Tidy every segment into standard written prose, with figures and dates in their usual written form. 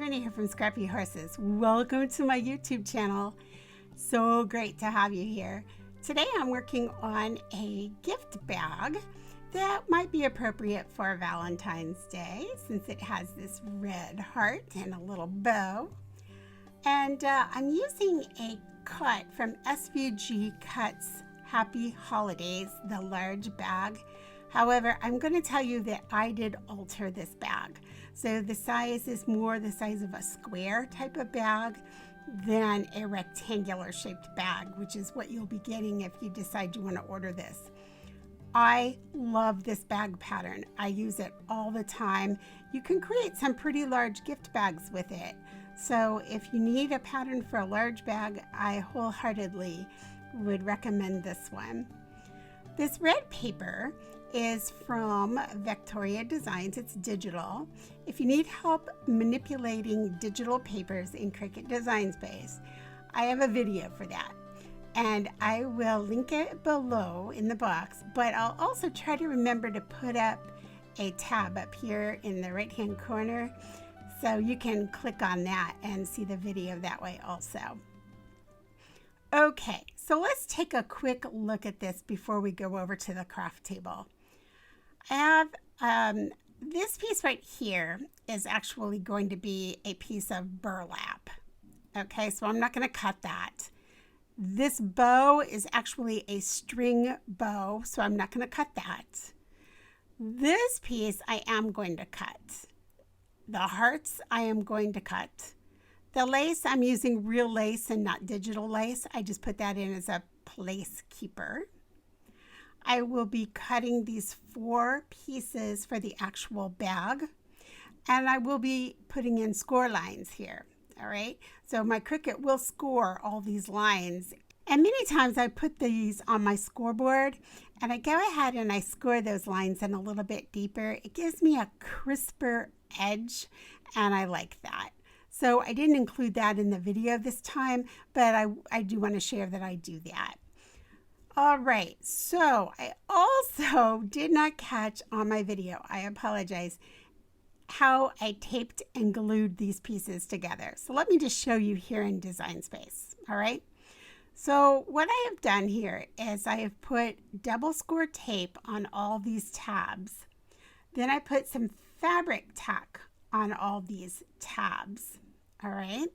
Catherine here from Scrappy Horses. Welcome to my YouTube channel. So great to have you here. Today I'm working on a gift bag that might be appropriate for Valentine's Day since it has this red heart and a little bow. And I'm using a cut from SVG Cuts Happy Holidays, the large bag. However, I'm going to tell you that I did alter this bag. So the size is more the size of a square type of bag than a rectangular shaped bag, which is what you'll be getting if you decide you want to order this. I love this bag pattern. I use it all the time. You can create some pretty large gift bags with it. So if you need a pattern for a large bag, I wholeheartedly would recommend this one. This red paper is from Victoria Designs. It's digital. If you need help manipulating digital papers in Cricut Design Space, I have a video for that. And I will link it below in the box, but I'll also try to remember to put up a tab up here in the right-hand corner so you can click on that and see the video that way also. Okay, so let's take a quick look at this before we go over to the craft table. I have this piece right here is actually going to be a piece of burlap. Okay, so I'm not going to cut that. This bow is actually a string bow, so I'm not going to cut that. This piece I am going to cut. The hearts I am going to cut. The lace, I'm using real lace and not digital lace. I just put that in as a place keeper. I will be cutting these 4 pieces for the actual bag, and I will be putting in score lines here. All right, so my Cricut will score all these lines, and many times I put these on my scoreboard and I go ahead and I score those lines in a little bit deeper. It gives me a crisper edge and I like that. So I didn't include that in the video this time, but I do want to share that I do that. All right, so I also did not catch on my video, I apologize, how I taped and glued these pieces together. So let me just show you here in Design Space, all right? So what I have done here is I have put double score tape on all these tabs. Then I put some Fabri-Tac on all these tabs, all right?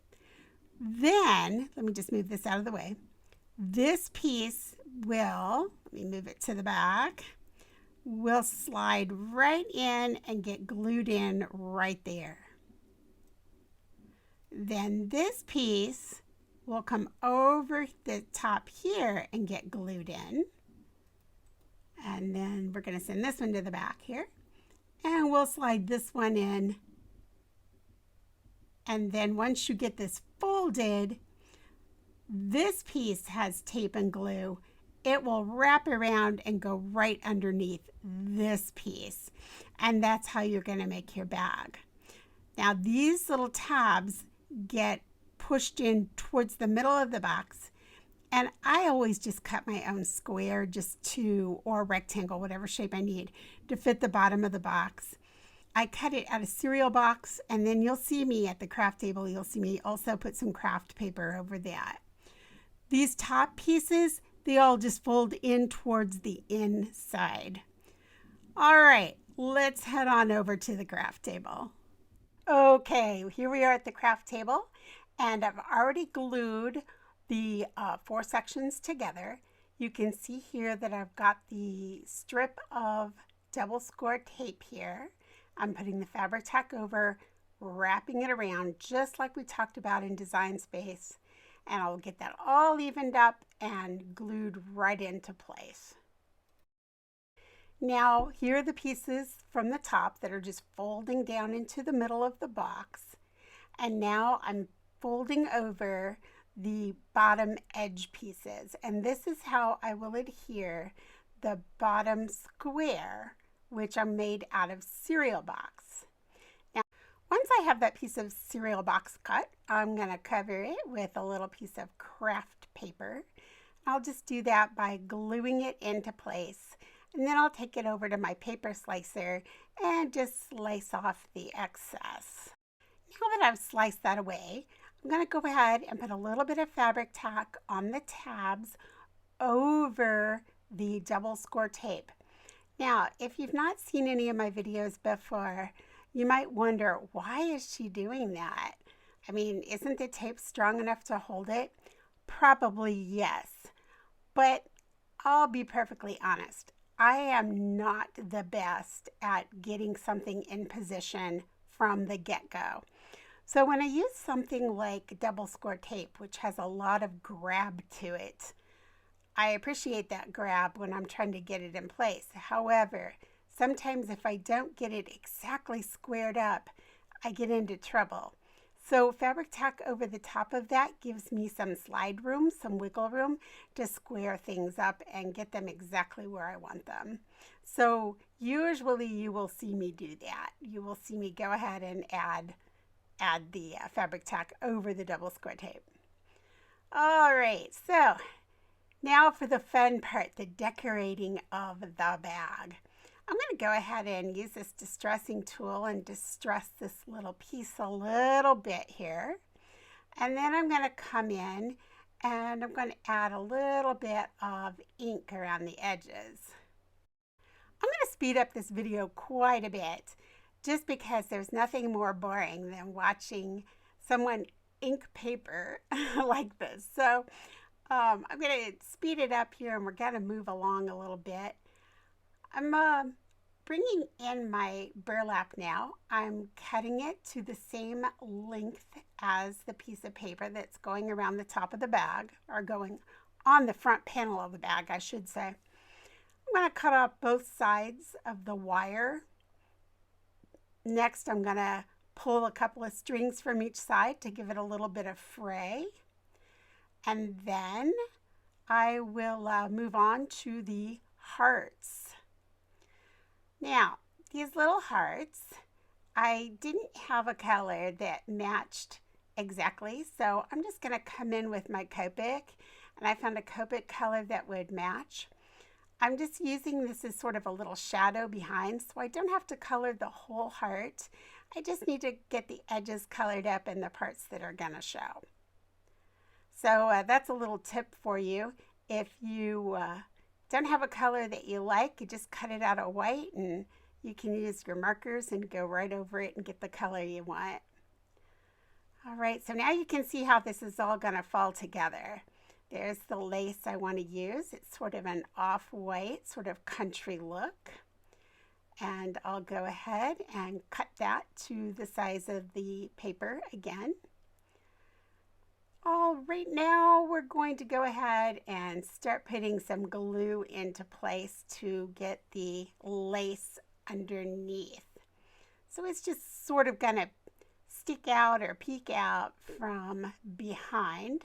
Then, let me just move this out of the way. This piece will, let me move it to the back, will slide right in and get glued in right there. Then this piece will come over the top here and get glued in. And then we're going to send this one to the back here. And we'll slide this one in. And then once you get this folded, this piece has tape and glue. It will wrap around and go right underneath this piece. And that's how you're going to make your bag. Now these little tabs get pushed in towards the middle of the box. And I always just cut my own square just to, or rectangle, whatever shape I need to fit the bottom of the box. I cut it out of cereal box, and then you'll see me at the craft table. You'll see me also put some craft paper over that. These top pieces, they all just fold in towards the inside. All right, let's head on over to the craft table. Okay, here we are at the craft table, and I've already glued the 4 sections together. You can see here that I've got the strip of double score tape here. I'm putting the Fabri-Tac over, wrapping it around just like we talked about in Design Space. And I'll get that all evened up and glued right into place. Now, here are the pieces from the top that are just folding down into the middle of the box. And now I'm folding over the bottom edge pieces. And this is how I will adhere the bottom square, which are made out of cereal box. Now, once I have that piece of cereal box cut, I'm going to cover it with a little piece of craft paper. I'll just do that by gluing it into place, and then I'll take it over to my paper slicer and just slice off the excess. Now that I've sliced that away, I'm going to go ahead and put a little bit of Fabri-Tac on the tabs over the double score tape. Now, if you've not seen any of my videos before, you might wonder, why is she doing that? I mean, isn't the tape strong enough to hold it? Probably yes, but I'll be perfectly honest. I am not the best at getting something in position from the get-go. So when I use something like double score tape, which has a lot of grab to it, I appreciate that grab when I'm trying to get it in place. However, sometimes if I don't get it exactly squared up, I get into trouble. So Fabri-Tac over the top of that gives me some slide room, some wiggle room to square things up and get them exactly where I want them. So usually you will see me do that. You will see me go ahead and add the Fabri-Tac over the double score tape. All right, so now for the fun part, the decorating of the bag. I'm going to go ahead and use this distressing tool and distress this little piece a little bit here. And then I'm going to come in and I'm going to add a little bit of ink around the edges. I'm going to speed up this video quite a bit just because there's nothing more boring than watching someone ink paper like this. So I'm going to speed it up here and we're going to move along a little bit. I'm bringing in my burlap now. I'm cutting it to the same length as the piece of paper that's going around the top of the bag, or going on the front panel of the bag, I should say. I'm going to cut off both sides of the wire. Next, I'm going to pull a couple of strings from each side to give it a little bit of fray. And then I will move on to the hearts. Now, these little hearts, I didn't have a color that matched exactly, so I'm just going to come in with my Copic, and I found a Copic color that would match. I'm just using this as sort of a little shadow behind, so I don't have to color the whole heart. I just need to get the edges colored up and the parts that are going to show. So that's a little tip for you. If you don't have a color that you like, you just cut it out of white and you can use your markers and go right over it and get the color you want. All right, so now you can see how this is all going to fall together. There's the lace I want to use. It's sort of an off-white, sort of country look. And I'll go ahead and cut that to the size of the paper again. All right, now we're going to go ahead and start putting some glue into place to get the lace underneath. So it's just sort of going to stick out or peek out from behind.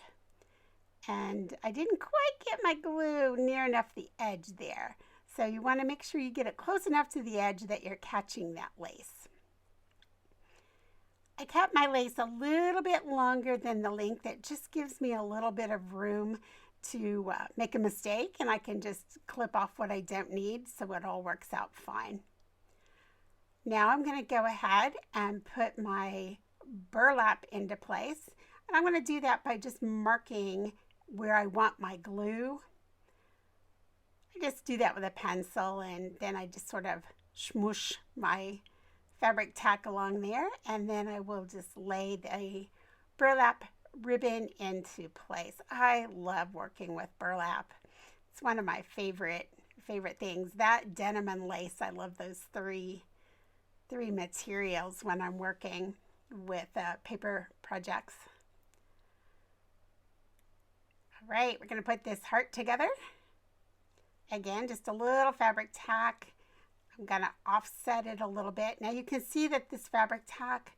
And I didn't quite get my glue near enough the edge there. So you want to make sure you get it close enough to the edge that you're catching that lace. I cut my lace a little bit longer than the length. It just gives me a little bit of room to make a mistake, and I can just clip off what I don't need so it all works out fine. Now I'm going to go ahead and put my burlap into place, and I'm going to do that by just marking where I want my glue. I just do that with a pencil, and then I just sort of smoosh my Fabri-Tac along there, and then I will just lay the burlap ribbon into place. I love working with burlap. It's one of my favorite things. That, denim, and lace. I love those three materials when I'm working with paper projects. All right, we're going to put this heart together. Again, just a little Fabri-Tac. I'm going to offset it a little bit. Now you can see that this Fabri-Tac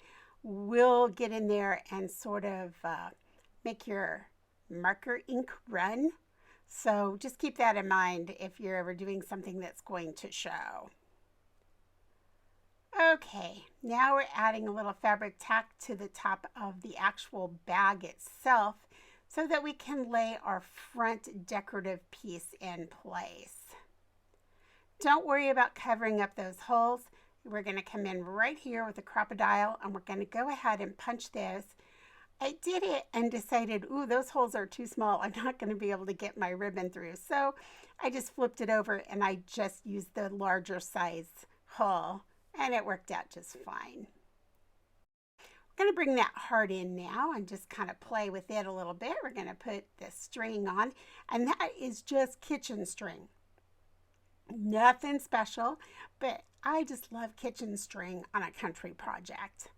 will get in there and sort of make your marker ink run. So just keep that in mind if you're ever doing something that's going to show. Okay, now we're adding a little Fabri-Tac to the top of the actual bag itself so that we can lay our front decorative piece in place. Don't worry about covering up those holes. we're going to come in right here with a crocodile, and we're going to go ahead and punch this. I did it and decided, ooh, those holes are too small. I'm not going to be able to get my ribbon through. So I just flipped it over and I just used the larger size hole, and it worked out just fine. We're going to bring that heart in now and just kind of play with it a little bit. We're going to put the string on, and that is just kitchen string. Nothing special, but I just love kitchen string on a country project.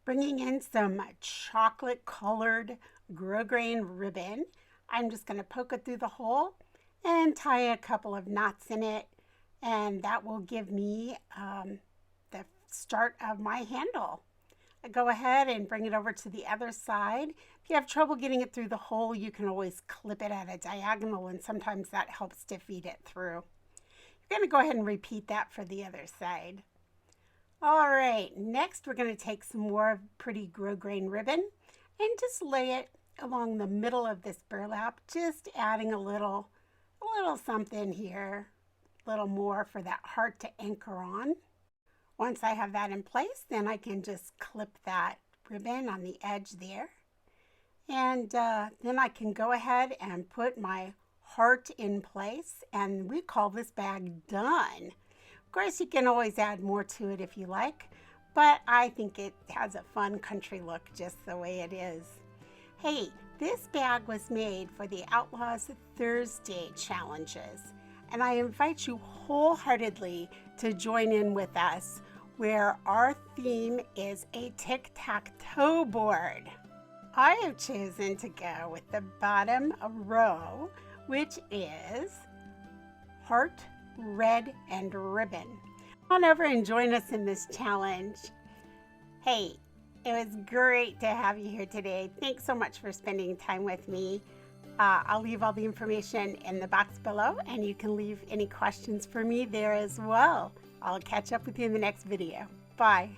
Bringing in some chocolate colored grosgrain ribbon, I'm just going to poke it through the hole and tie a couple of knots in it, and that will give me the start of my handle. I go ahead and bring it over to the other side. If you have trouble getting it through the hole, you can always clip it at a diagonal, and sometimes that helps to feed it through. You're going to go ahead and repeat that for the other side. All right, next we're going to take some more pretty grosgrain ribbon and just lay it along the middle of this burlap, just adding a little something here, a little more for that heart to anchor on. Once I have that in place, then I can just clip that ribbon on the edge there. And then I can go ahead and put my heart in place, and we call this bag done. Of course, you can always add more to it if you like, but I think it has a fun country look just the way it is. Hey, this bag was made for the Outlaws Thursday challenges, and I invite you wholeheartedly to join in with us, where our theme is a tic-tac-toe board. I have chosen to go with the bottom row, which is heart, red, and ribbon. Come on over and join us in this challenge. Hey, it was great to have you here today. Thanks so much for spending time with me. I'll leave all the information in the box below, and you can leave any questions for me there as well. I'll catch up with you in the next video. Bye.